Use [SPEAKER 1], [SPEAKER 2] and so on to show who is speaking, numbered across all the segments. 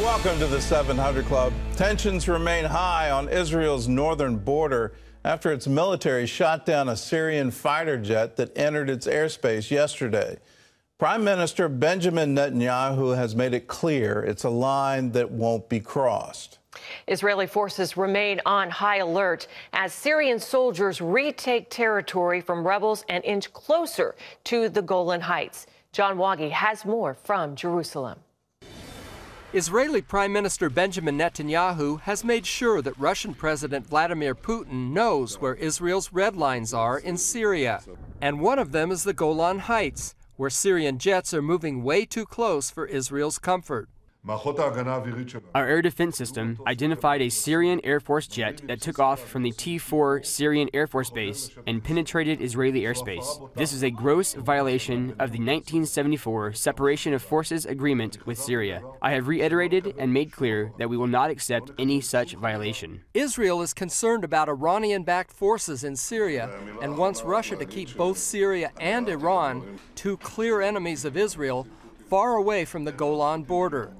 [SPEAKER 1] Welcome to the 700 Club. Tensions remain high on Israel's northern border after its military shot down a Syrian fighter jet that entered its airspace yesterday. Prime Minister Benjamin Netanyahu has made it clear it's a line that won't be crossed.
[SPEAKER 2] Israeli forces remain on high alert as Syrian soldiers retake territory from rebels and inch closer to the Golan Heights. John Waggy has more from Jerusalem.
[SPEAKER 3] Israeli Prime Minister Benjamin Netanyahu has made sure that Russian President Vladimir Putin knows where Israel's red lines are in Syria. And one of them is the Golan Heights, where Syrian jets are moving way too close for Israel's comfort.
[SPEAKER 4] Our air defense system identified a Syrian Air Force jet that took off from the T4 Syrian Air Force Base and penetrated Israeli airspace. This is a gross violation of the 1974 Separation of Forces Agreement with Syria. I have reiterated and made clear that we will not accept any such violation.
[SPEAKER 3] Israel is concerned about Iranian-backed forces in Syria and wants Russia to keep both Syria and Iran, two clear enemies of Israel, far away from the Golan border.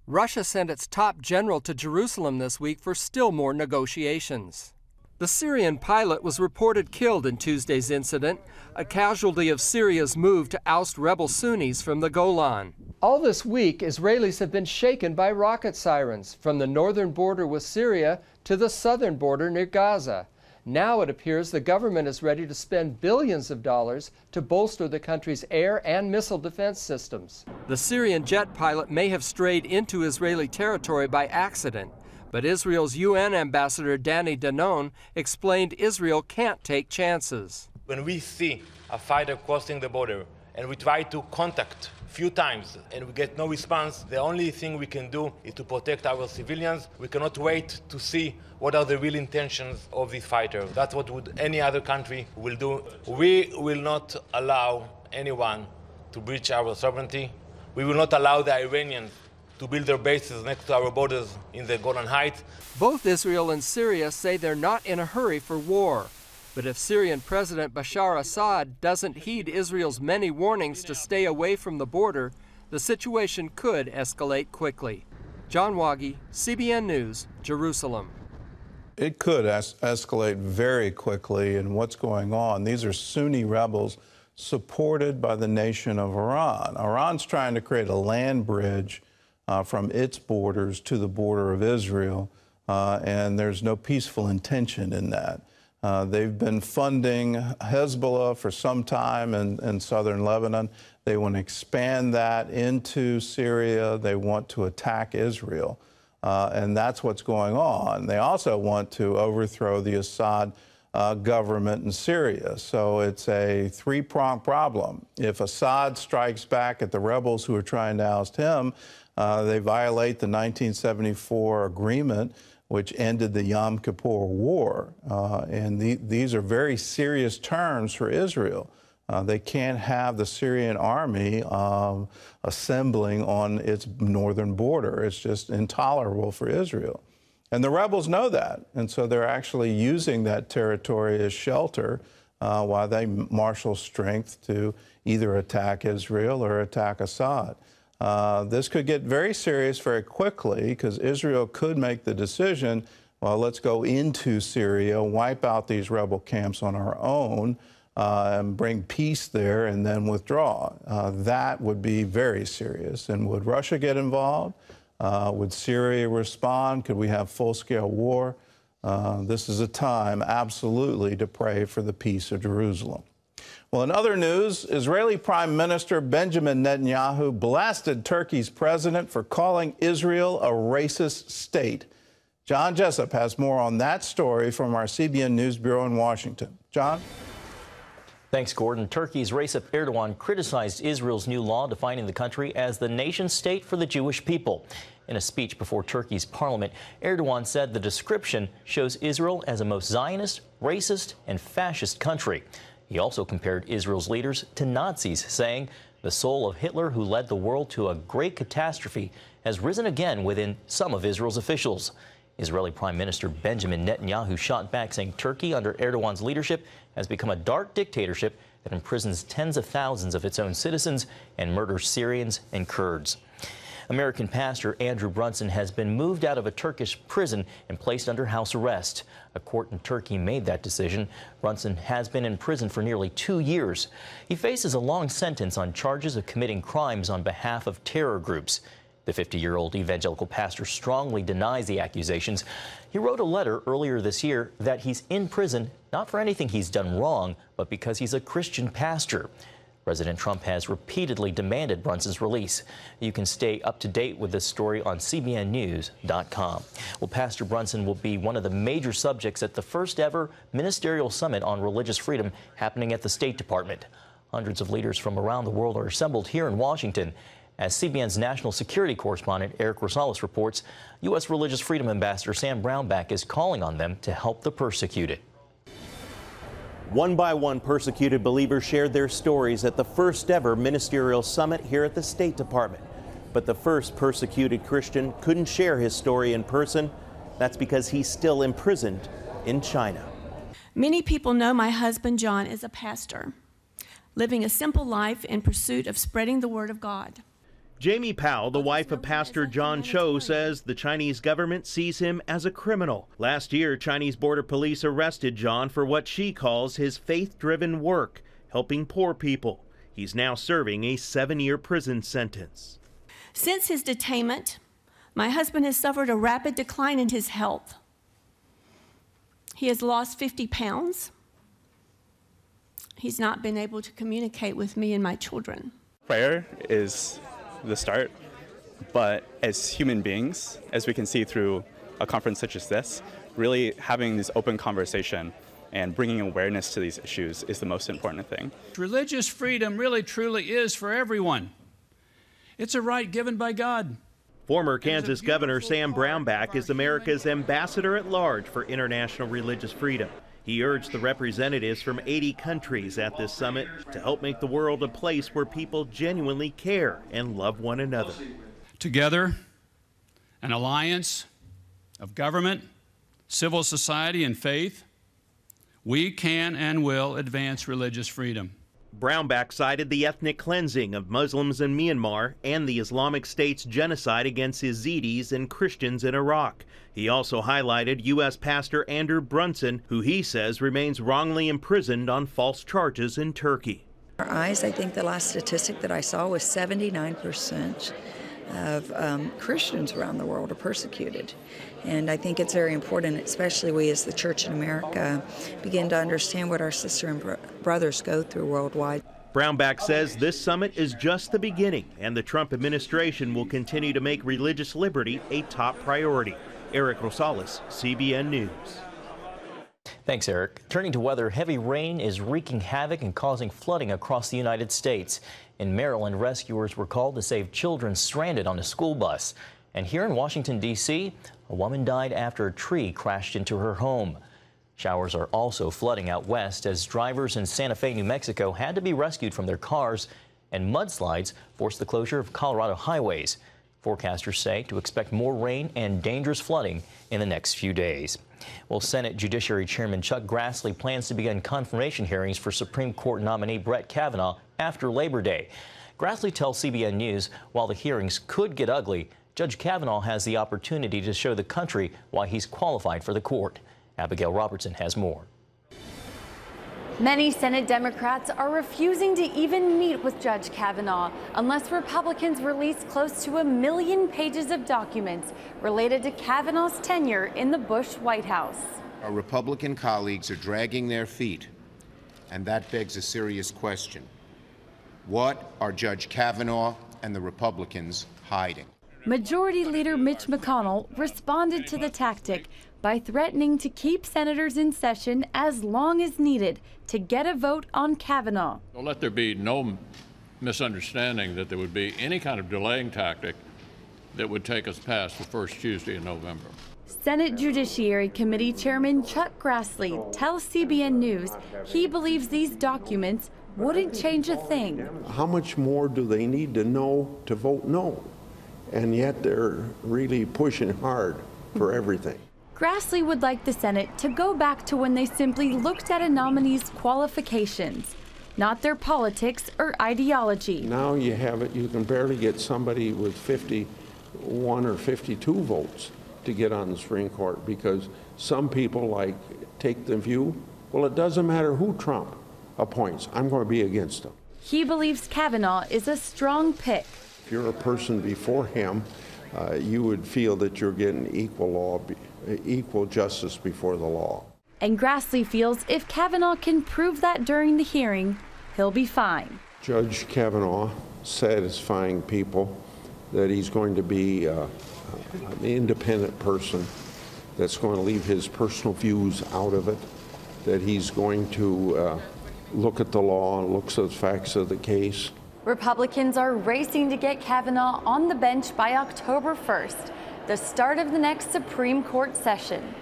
[SPEAKER 3] Russia sent its top general to Jerusalem this week for still more negotiations. The Syrian pilot was reported killed in Tuesday's incident, a casualty of Syria's move to oust rebel Sunnis from the Golan. All this week, Israelis have been shaken by rocket sirens from the northern border with Syria to the southern border near Gaza. Now it appears the government is ready to spend billions of dollars to bolster the country's air and missile defense systems. The Syrian jet pilot may have strayed into Israeli territory by accident, but Israel's UN ambassador Danny Danon explained Israel can't take chances.
[SPEAKER 5] When we see a fighter crossing the border and we try to contact a few times and we get no response, the only thing we can do is to protect our civilians. We cannot wait to see what are the real intentions of this fighter. That's what any other country will do. We will not allow anyone to breach our sovereignty. We will not allow the Iranians to build their bases next to our borders in the Golan Heights.
[SPEAKER 3] Both Israel and Syria say they're not in a hurry for war. But if Syrian President Bashar Assad doesn't heed Israel's many warnings to stay away from the border, the situation could escalate quickly. John Waggy, CBN News, Jerusalem.
[SPEAKER 1] It could escalate very quickly in what's going on. These are Sunni rebels supported by the nation of Iran. Iran's trying to create a land bridge from its borders to the border of Israel, and there's no peaceful intention in that. They've been funding Hezbollah for some time in southern Lebanon. They want to expand that into Syria. They want to attack Israel. And that's what's going on. They also want to overthrow the Assad government in Syria. So it's a three-pronged problem. If Assad strikes back at the rebels who are trying to oust him, they violate the 1974 agreement, which ended the Yom Kippur War. And these are very serious terms for Israel. They can't have the Syrian army assembling on its northern border. It's just intolerable for Israel. And the rebels know that. And so they're actually using that territory as shelter while they marshal strength to either attack Israel or attack Assad. This could get very serious very quickly because Israel could make the decision, well, let's go into Syria, wipe out these rebel camps on our own, and bring peace there and then withdraw. That would be very serious. And would Russia get involved? Would Syria respond? Could we have full-scale war? This is a time absolutely to pray for the peace of Jerusalem. Well, in other news, Israeli Prime Minister Benjamin Netanyahu blasted Turkey's president for calling Israel a racist state. John Jessup has more on that story from our CBN News Bureau in Washington. John?
[SPEAKER 6] Thanks, Gordon. Turkey's Recep Erdogan criticized Israel's new law defining the country as the nation state for the Jewish people. In a speech before Turkey's parliament, Erdogan said the description shows Israel as a most Zionist, racist, and fascist country. He also compared Israel's leaders to Nazis, saying the soul of Hitler, who led the world to a great catastrophe, has risen again within some of Israel's officials. Israeli Prime Minister Benjamin Netanyahu shot back, saying Turkey, under Erdogan's leadership, has become a dark dictatorship that imprisons tens of thousands of its own citizens and murders Syrians and Kurds. American pastor Andrew Brunson has been moved out of a Turkish prison and placed under house arrest. A court in Turkey made that decision. Brunson has been in prison for nearly 2 years. He faces a long sentence on charges of committing crimes on behalf of terror groups. The 50-year-old evangelical pastor strongly denies the accusations. He wrote a letter earlier this year that he's in prison not for anything he's done wrong, but because he's a Christian pastor. President Trump has repeatedly demanded Brunson's release. You can stay up to date with this story on CBNnews.com. Well, Pastor Brunson will be one of the major subjects at the first ever ministerial summit on religious freedom happening at the State Department. Hundreds of leaders from around the world are assembled here in Washington. As CBN's national security correspondent Eric Rosales reports, U.S. Religious Freedom Ambassador Sam Brownback is calling on them to help the persecuted.
[SPEAKER 7] One by one, persecuted believers shared their stories at the first ever ministerial summit here at the State Department. But the first persecuted Christian couldn't share his story in person. That's because he's still imprisoned in China.
[SPEAKER 8] Many people know my husband John is a pastor, living a simple life in pursuit of spreading the word of God.
[SPEAKER 7] Jamie Powell, the wife of Pastor John Cho, says the Chinese government sees him as a criminal. Last year, Chinese border police arrested John for what she calls his faith-driven work, helping poor people. He's now serving a 7-year prison sentence.
[SPEAKER 8] Since his detainment, my husband has suffered a rapid decline in his health. He has lost 50 pounds. He's not been able to communicate with me and my children.
[SPEAKER 9] Prayer is the start, but as human beings, as we can see through a conference such as this, really having this open conversation and bringing awareness to these issues is the most important thing.
[SPEAKER 10] Religious freedom really truly is for everyone. It's a right given by God.
[SPEAKER 7] Former Kansas Governor Sam Brownback is America's ambassador at large for international religious freedom. He urged the representatives from 80 countries at this summit to help make the world a place where people genuinely care and love one another.
[SPEAKER 10] Together, an alliance of government, civil society, and faith, we can and will advance religious freedom.
[SPEAKER 7] Brownback cited the ethnic cleansing of Muslims in Myanmar and the Islamic State's genocide against Yazidis and Christians in Iraq. He also highlighted U.S. Pastor Andrew Brunson, who he says remains wrongly imprisoned on false charges in Turkey.
[SPEAKER 11] I think the last statistic that I saw was 79% of Christians around the world are persecuted. And I think it's very important, especially we as the church in America, begin to understand what our sisters and brothers go through worldwide.
[SPEAKER 7] Brownback says this summit is just the beginning, and the Trump administration will continue to make religious liberty a top priority. Eric Rosales, CBN News.
[SPEAKER 6] Thanks, Eric. Turning to weather, heavy rain is wreaking havoc and causing flooding across the United States. In Maryland, rescuers were called to save children stranded on a school bus. And here in Washington, D.C., a woman died after a tree crashed into her home. Showers are also flooding out west as drivers in Santa Fe, New Mexico had to be rescued from their cars, and mudslides forced the closure of Colorado highways. Forecasters say to expect more rain and dangerous flooding in the next few days. Well, Senate Judiciary Chairman Chuck Grassley plans to begin confirmation hearings for Supreme Court nominee Brett Kavanaugh after Labor Day. Grassley tells CBN News while the hearings could get ugly, Judge Kavanaugh has the opportunity to show the country why he's qualified for the court. Abigail Robertson has more.
[SPEAKER 12] Many Senate Democrats are refusing to even meet with Judge Kavanaugh unless Republicans release close to 1 million pages of documents related to Kavanaugh's tenure in the Bush White House.
[SPEAKER 13] Our Republican colleagues are dragging their feet, and that begs a serious question. What are Judge Kavanaugh and the Republicans hiding?
[SPEAKER 12] Majority Leader Mitch McConnell responded to the tactic by threatening to keep senators in session as long as needed to get a vote on Kavanaugh.
[SPEAKER 14] Don't let there be no misunderstanding that there would be any kind of delaying tactic that would take us past the first Tuesday in November.
[SPEAKER 12] Senate Judiciary Committee Chairman Chuck Grassley tells CBN News he believes these documents wouldn't change a thing.
[SPEAKER 15] How much more do they need to know to vote no? And yet they're really pushing hard for everything.
[SPEAKER 12] Grassley would like the Senate to go back to when they simply looked at a nominee's qualifications. not their politics or ideology.
[SPEAKER 15] Now you have it, you can barely get somebody with 51 or 52 votes to get on the Supreme Court, because some people take the view, well, it doesn't matter who Trump appoints, I'm going to be against him.
[SPEAKER 12] He believes Kavanaugh is a strong pick.
[SPEAKER 15] If you're a person before him, you would feel that you're getting equal justice before the law.
[SPEAKER 12] And Grassley feels if Kavanaugh can prove that during the hearing, he'll be fine.
[SPEAKER 15] Judge Kavanaugh satisfying people that he's going to be an independent person that's going to leave his personal views out of it, that he's going to look at the law and looks at the facts of the case.
[SPEAKER 12] Republicans are racing to get Kavanaugh on the bench by October 1st, the start of the next Supreme Court session.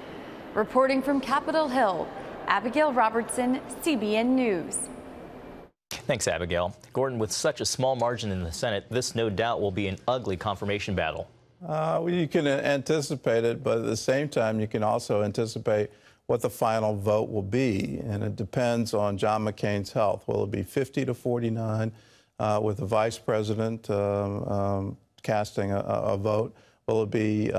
[SPEAKER 12] Reporting from Capitol Hill, Abigail Robertson, CBN News.
[SPEAKER 6] Thanks, Abigail. Gordon, with such a small margin in the Senate, this no doubt will be an ugly confirmation battle.
[SPEAKER 1] Well, you can anticipate it, but at the same time, you can also anticipate what the final vote will be, and it depends on John McCain's health. Will it be 50 to 49 with the vice president casting a vote? Will it be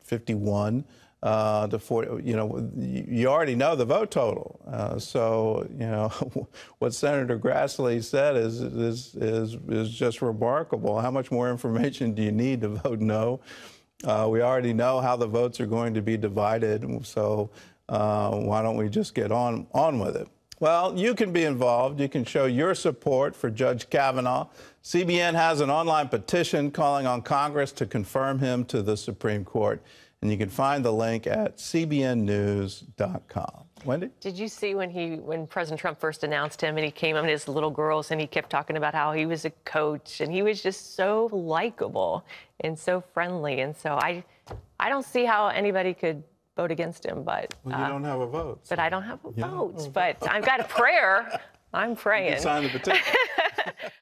[SPEAKER 1] 51 to 40? You already know the vote total. So what Senator Grassley said is just remarkable. How much more information do you need to vote no? We already know how the votes are going to be divided, so why don't we just get on with it? Well, you can be involved. You can show your support for Judge Kavanaugh. CBN has an online petition calling on Congress to confirm him to the Supreme Court, and you can find the link at cbnnews.com. Wendy?
[SPEAKER 2] Did you see when President Trump first announced him and he came up to his little girls and he kept talking about how he was a coach and he was just so likable and so friendly, and so I don't see how anybody could vote against him, but
[SPEAKER 1] well, you don't have a vote.
[SPEAKER 2] But I don't have a vote. But I've got a prayer. I'm praying.
[SPEAKER 1] You can sign the petition.